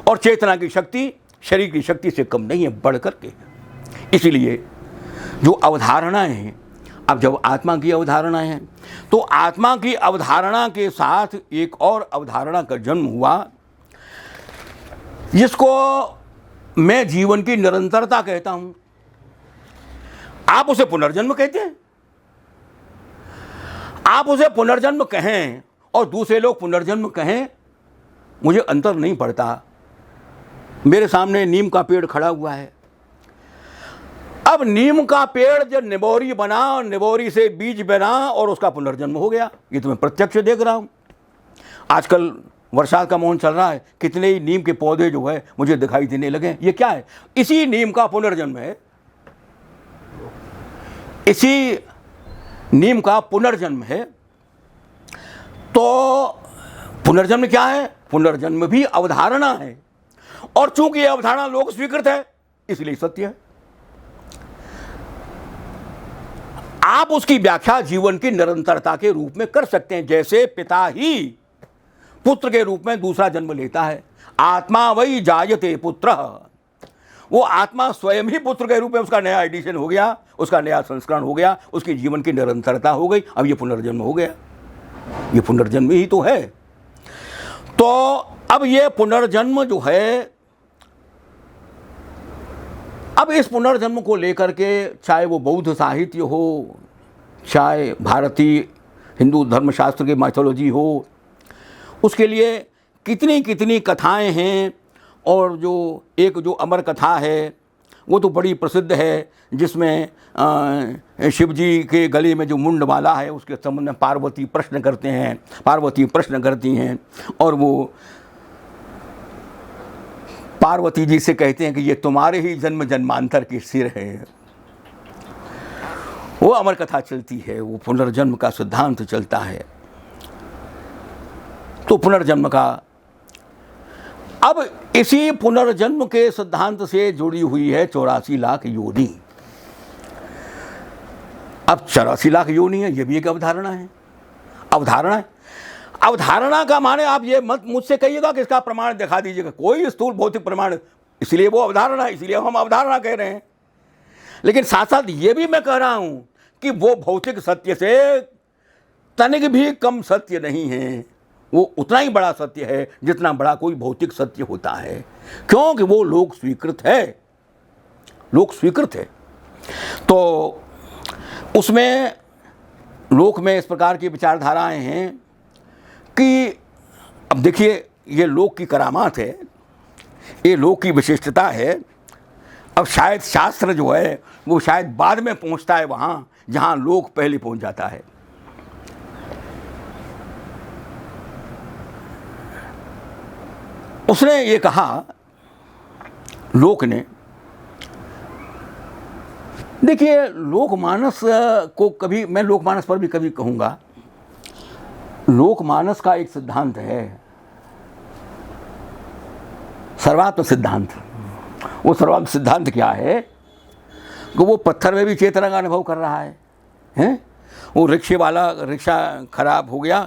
और चेतना की शक्ति शरीर की शक्ति से कम नहीं है, बढ़ करके। इसीलिए जो अवधारणाएं हैं, अब जब आत्मा की अवधारणाएं हैं तो आत्मा की अवधारणा के साथ एक और अवधारणा का जन्म हुआ, जिसको मैं जीवन की निरंतरता कहता हूं। आप उसे पुनर्जन्म कहते हैं। आप उसे पुनर्जन्म कहें और दूसरे लोग पुनर्जन्म कहें, मुझे अंतर नहीं पड़ता। मेरे सामने नीम का पेड़ खड़ा हुआ है। अब नीम का पेड़ जब निबोरी बना और निबोरी से बीज बना और उसका पुनर्जन्म हो गया, ये तो मैं प्रत्यक्ष देख रहा हूं। आजकल बरसात का मौसम चल रहा है, कितने ही नीम के पौधे जो है मुझे दिखाई देने लगे। ये क्या है? इसी नीम का पुनर्जन्म है, इसी नीम का पुनर्जन्म है। तो पुनर्जन्म क्या है? पुनर्जन्म भी अवधारणा है, और चूंकि यह अवधारणा लोक स्वीकृत है इसलिए सत्य है। आप उसकी व्याख्या जीवन की निरंतरता के रूप में कर सकते हैं। जैसे पिता ही पुत्र के रूप में दूसरा जन्म लेता है, आत्मा वही जायते पुत्र, वो आत्मा स्वयं ही पुत्र के रूप में उसका नया एडिशन हो गया, उसका नया संस्करण हो गया, उसकी जीवन की निरंतरता हो गई। अब ये पुनर्जन्म हो गया, ये पुनर्जन्म ही तो है। तो अब ये पुनर्जन्म जो है, अब इस पुनर्जन्म को लेकर के चाहे वो बौद्ध साहित्य हो, चाहे भारतीय हिंदू धर्मशास्त्र की माइथोलॉजी हो, उसके लिए कितनी कितनी कथाएं हैं। और जो अमर कथा है वो तो बड़ी प्रसिद्ध है, जिसमें शिव जी के गले में जो मुंड वाला है उसके संबंध में पार्वती प्रश्न करती हैं और वो पार्वती जी से कहते हैं कि ये तुम्हारे ही जन्म जन्मांतर के सिर है। वो अमर कथा चलती है, वो पुनर्जन्म का सिद्धांत चलता है। तो पुनर्जन्म का, अब इसी पुनर्जन्म के सिद्धांत से जुड़ी हुई है 84 लाख योनि। अब 84 लाख योनि है, ये भी एक अवधारणा है। अवधारणा का माने आप ये मत मुझसे कहिएगा कि इसका प्रमाण दिखा दीजिएगा, कोई स्थूल भौतिक प्रमाण, इसलिए वो अवधारणा है, इसलिए हम अवधारणा कह रहे हैं। लेकिन साथ साथ ये भी मैं कह रहा हूं कि वो भौतिक सत्य से तनिक भी कम सत्य नहीं है, वो उतना ही बड़ा सत्य है जितना बड़ा कोई भौतिक सत्य होता है, क्योंकि वो लोक स्वीकृत है, लोक स्वीकृत है। तो उसमें लोक में इस प्रकार की विचारधाराएं हैं कि अब देखिए, ये लोक की करामात है, ये लोक की विशिष्टता है। अब शायद शास्त्र जो है वो शायद बाद में पहुंचता है वहाँ जहाँ लोक पहले पहुंच जाता है। उसने ये कहा, लोक ने, देखिए लोकमानस को कभी मैं लोकमानस पर भी कभी कहूँगा, लोकमानस का एक सिद्धांत है सर्वात्म सिद्धांत। वो सर्वात्म सिद्धांत क्या है कि वो पत्थर में भी चेतना का अनुभव कर रहा है? वो रिक्शे वाला, रिक्शा खराब हो गया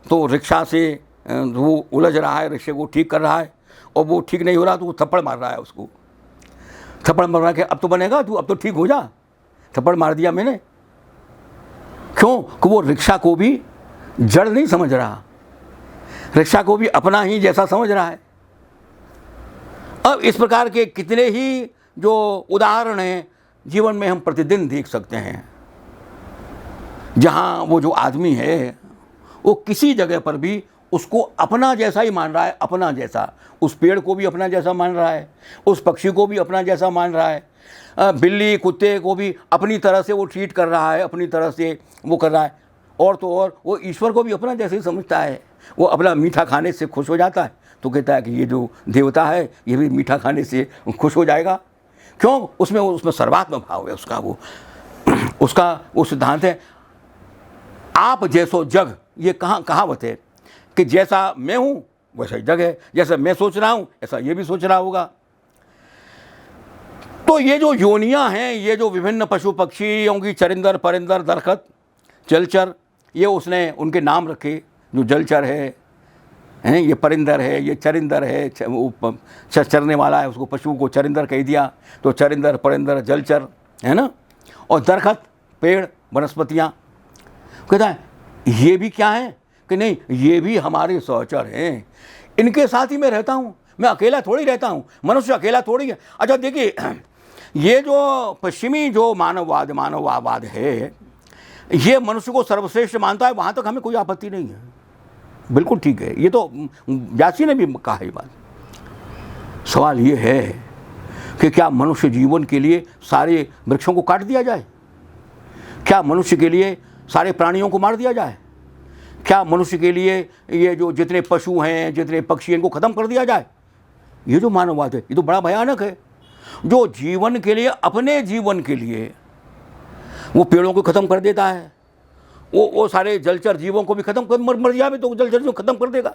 तो रिक्शा से वो उलझ रहा है, रिक्शे को ठीक कर रहा है और वो ठीक नहीं हो रहा तो वो थप्पड़ मार रहा है उसको, थप्पड़ मार रहा है कि अब तो बनेगा तू, अब तो ठीक हो जा, थप्पड़ मार दिया मैंने। क्यों? कि वो रिक्शा को भी जड़ नहीं समझ रहा, रिक्शा को भी अपना ही जैसा समझ रहा है। अब इस प्रकार के कितने ही जो उदाहरण हैं जीवन में हम प्रतिदिन देख सकते हैं, जहाँ वो जो आदमी है वो किसी जगह पर भी उसको अपना जैसा ही मान रहा है, अपना जैसा, उस पेड़ को भी अपना जैसा मान रहा है, उस पक्षी को भी अपना जैसा मान रहा है, बिल्ली कुत्ते को भी अपनी तरह से वो ट्रीट कर रहा है, अपनी तरह से वो कर रहा है। और तो और वो ईश्वर को भी अपना जैसे ही समझता है। वो अपना मीठा खाने से खुश हो जाता है तो कहता है कि ये जो देवता है ये भी मीठा खाने से खुश हो जाएगा। क्यों? उसमें सर्वात्म भाव है उसका वो सिद्धांत है। आप जैसो जग, ये कहावत है कि जैसा मैं हूँ वैसा ही जग है, जैसा मैं सोच रहा हूँ ऐसा ये भी सोच रहा होगा। तो ये जो योनियाँ हैं, ये जो विभिन्न पशु पक्षियों की, चरिंदर परिंदर दरखत जलचर, ये उसने उनके नाम रखे। जो जलचर है हैं, ये परिंदर है, ये चरिंदर है, चरने वाला है, उसको पशु को चरिंदर कह दिया, तो चरिंदर, परिंदर, जलचर, है ना। और दरखत, पेड़, वनस्पतियाँ, कहता है ये भी क्या है कि नहीं, ये भी हमारे सहचर हैं, इनके साथ ही मैं रहता हूँ, मैं अकेला थोड़ी रहता हूँ, मनुष्य अकेला थोड़ी है। अच्छा देखिए, ये जो पश्चिमी जो मानववाद है, ये मनुष्य को सर्वश्रेष्ठ मानता है, वहाँ तक हमें कोई आपत्ति नहीं है, बिल्कुल ठीक है, ये तो व्यासी ने भी कहा है बात। सवाल ये है कि क्या मनुष्य जीवन के लिए सारे वृक्षों को काट दिया जाए? क्या मनुष्य के लिए सारे प्राणियों को मार दिया जाए? क्या मनुष्य के लिए ये जो जितने पशु हैं, जितने पक्षी हैं, इनको ख़त्म कर दिया जाए? ये जो मानववाद है, ये तो बड़ा भयानक है। जो जीवन के लिए, अपने जीवन के लिए वो पेड़ों को ख़त्म कर देता है, वो सारे जलचर जीवों को भी ख़त्म कर, मर जाए तो जलचर जो ख़त्म कर देगा,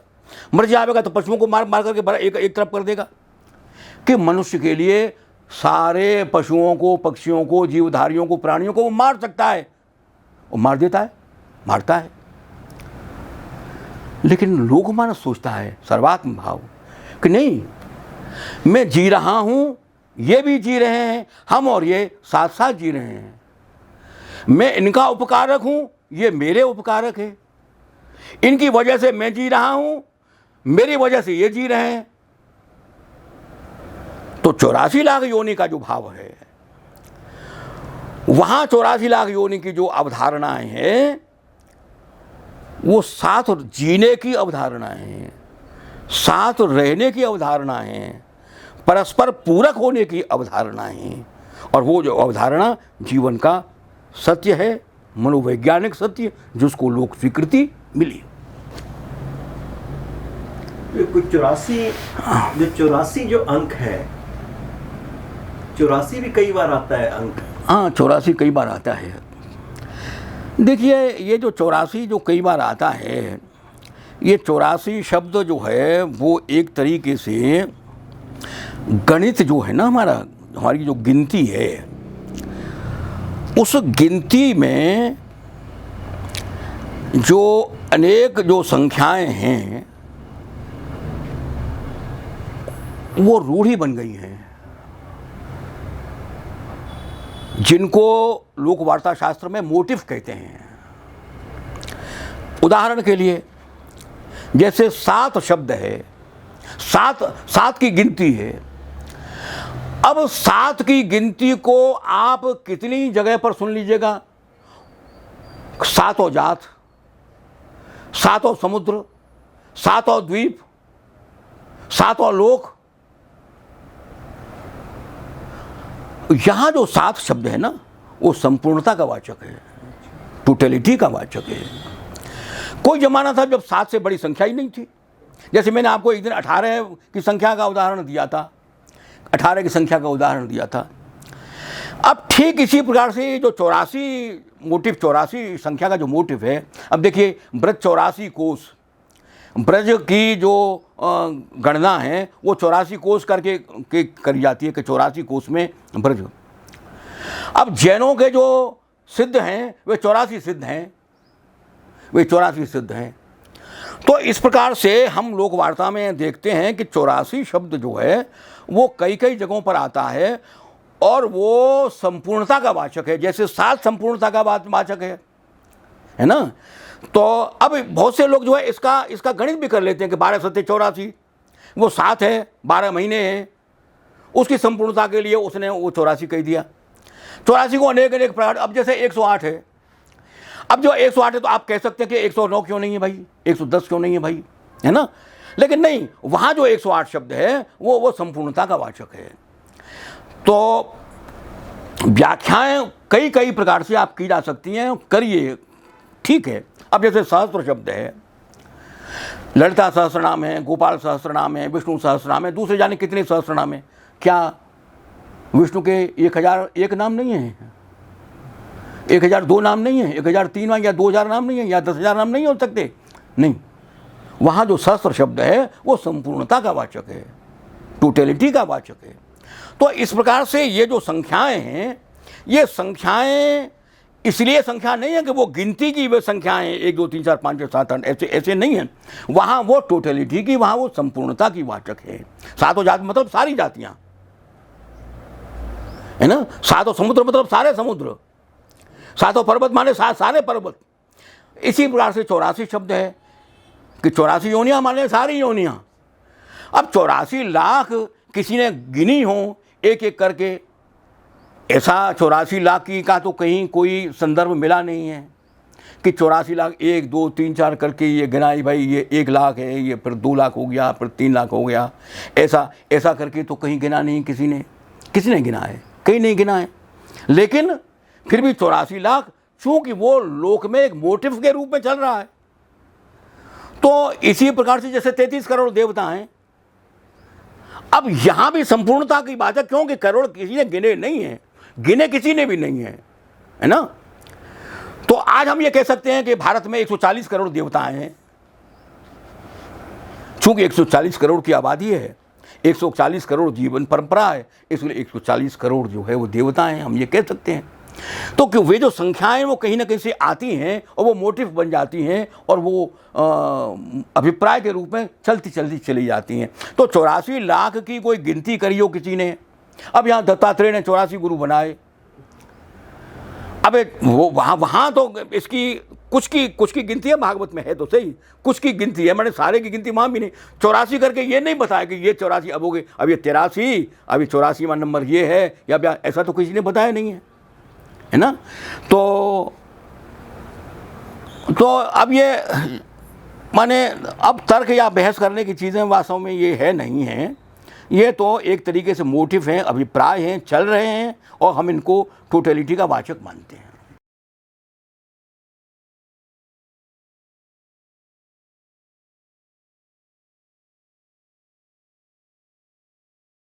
मर जाएगा तो पशुओं को मार करके एक तरफ कर देगा। कि मनुष्य के लिए सारे पशुओं को, पक्षियों को, जीवधारियों को, प्राणियों को वो मार सकता है, वो मार देता है, मारता है। लेकिन लोकमानस सोचता है, सर्वात्म भाव, कि नहीं, मैं जी रहा हूं, ये भी जी रहे हैं, हम और ये साथ साथ जी रहे हैं, मैं इनका उपकारक हूं, ये मेरे उपकारक है, इनकी वजह से मैं जी रहा हूं, मेरी वजह से ये जी रहे हैं। तो 84 लाख योनि का जो भाव है, वहां 84 लाख योनि की जो अवधारणाएं हैं, वो साथ जीने की अवधारणाएं हैं, साथ रहने की अवधारणाएं हैं, परस्पर पूरक होने की अवधारणाएं हैं। और वो जो अवधारणा जीवन का सत्य है, मनोवैज्ञानिक सत्य, जिसको लोक स्वीकृति मिली। कुछ 84 जो अंक है, 84 भी कई बार आता है अंक। हाँ, 84 कई बार आता है। देखिए, ये जो 84 जो कई बार आता है, ये 84 शब्द जो है वो एक तरीके से गणित जो है ना, हमारी जो गिनती है, उस गिनती में जो अनेक जो संख्याएं हैं वो रूढ़ी बन गई हैं, जिनको लोक वार्ता शास्त्र में मोटिव कहते हैं। उदाहरण के लिए, जैसे 7 शब्द है, 7 की गिनती है। अब 7 की गिनती को आप कितनी जगह पर सुन लीजिएगा, 7 जात, 7 समुद्र, 7 द्वीप, 7 लोक। यहां जो 7 शब्द है ना, वो संपूर्णता का वाचक है, टोटलिटी का वाचक है। कोई जमाना था जब 7 से बड़ी संख्या ही नहीं थी। जैसे मैंने आपको एक दिन 18 की संख्या का उदाहरण दिया था, 18 की संख्या का उदाहरण दिया था। अब ठीक इसी प्रकार से जो 84 मोटिव, 84 संख्या का जो मोटिव है, अब देखिए, ब्रज 84 कोष, ब्रज की जो गणना है वो 84 कोष करके करी जाती है कि 84 कोष में ब्रज। अब जैनों के जो सिद्ध हैं वे 84 सिद्ध हैं, वे 84 सिद्ध हैं। तो इस प्रकार से हम लोक वार्ता में देखते हैं कि 84 शब्द जो है वो कई कई जगहों पर आता है, और वो संपूर्णता का वाचक है। जैसे 7 संपूर्णता का वाचक है ना। तो अब बहुत से लोग जो है इसका गणित भी कर लेते हैं कि 12 7 84, वो 7 है, 12 महीने हैं, उसकी संपूर्णता के लिए उसने वो 84 कह दिया। 84 को अनेक प्रकार, अब जैसे 108 है, अब जो 108 है तो आप कह सकते हैं कि 109 क्यों नहीं है भाई, 110 क्यों नहीं है भाई, है ना। लेकिन नहीं, वहाँ जो 108 शब्द है वो संपूर्णता का वाचक है। तो व्याख्याएं कई प्रकार से आप की जा सकती हैं, करिए, ठीक है। अब जैसे सहस्त्र शब्द है, ललिता सहस्रनाम है, गोपाल सहस्रनाम है, विष्णु सहस्रनाम है, दूसरे जाने कितने सहस्रनाम है। क्या विष्णु के 1001 नाम नहीं है, 1002 नाम नहीं है, 1003 या 2000 नाम नहीं है, या 10,000 नाम नहीं हो सकते? नहीं, वहाँ जो सहस्त्र शब्द है वो संपूर्णता का वाचक है, टोटलिटी का वाचक है। तो इस प्रकार से ये जो संख्याएं हैं, ये संख्याएं इसलिए संख्या नहीं है कि वो गिनती की वे संख्याएं 1 2 3 4 5 6 7 8 ऐसे ऐसे नहीं है। वहाँ वो टोटलिटी की, वहाँ वो संपूर्णता की वाचक है। सातों जाति मतलब सारी जातियाँ, है ना। सातों समुद्र मतलब सारे समुद्र, सातों पर्वत माने सारे पर्वत। इसी प्रकार से 84 शब्द है कि 84 योनियाँ माने सारी योनियाँ। अब 84 लाख किसी ने गिनी हो एक एक करके, ऐसा 84 लाख की का तो कहीं कोई संदर्भ मिला नहीं है कि 84 लाख 1 2 3 4 करके ये गिनाई, भाई ये 1 लाख है, ये फिर 2 लाख हो गया, फिर 3 लाख हो गया, ऐसा करके तो कहीं गिना नहीं किसी ने गिना है, कहीं नहीं गिना है। लेकिन फिर भी 84 लाख, चूंकि वो लोक में एक मोटिव के रूप में चल रहा है, तो इसी प्रकार से जैसे 33 करोड़ देवता हैं, अब यहां भी संपूर्णता की बात है, क्योंकि करोड़ किसी ने गिने नहीं है, गिने किसी ने भी नहीं है ना। तो आज हम ये कह सकते हैं कि भारत में 140 करोड़ देवताएं हैं। चूंकि 140 करोड़ की आबादी है, 140 करोड़ जीवन परंपरा है, इसलिए 140 करोड़ जो है वो देवता हैं, हम ये कह सकते हैं। तो कि वे जो संख्याएं वो कहीं ना कहीं से आती हैं और वो मोटिव बन जाती हैं और वो अभिप्राय के रूप में चलती चली जाती हैं। तो 84 लाख की कोई गिनती करी हो किसी ने। अब यहाँ दत्तात्रेय ने 84 गुरु बनाए, अबे वो वहाँ तो इसकी कुछ की गिनती है, भागवत में है तो सही, कुछ की गिनती है, मैंने सारे की गिनती वहाँ भी नहीं। 84 करके ये नहीं बताया कि ये 84 अब हो गए, अब ये 83, अभी 84वां नंबर ये है या ऐसा तो किसी ने बताया नहीं है ना। तो अब ये माने अब तर्क या बहस करने की चीज़ें वास्तव में ये है नहीं है, ये तो एक तरीके से मोटिव हैं, अभिप्राय हैं, चल रहे हैं और हम इनको टोटलिटी का वाचक मानते हैं।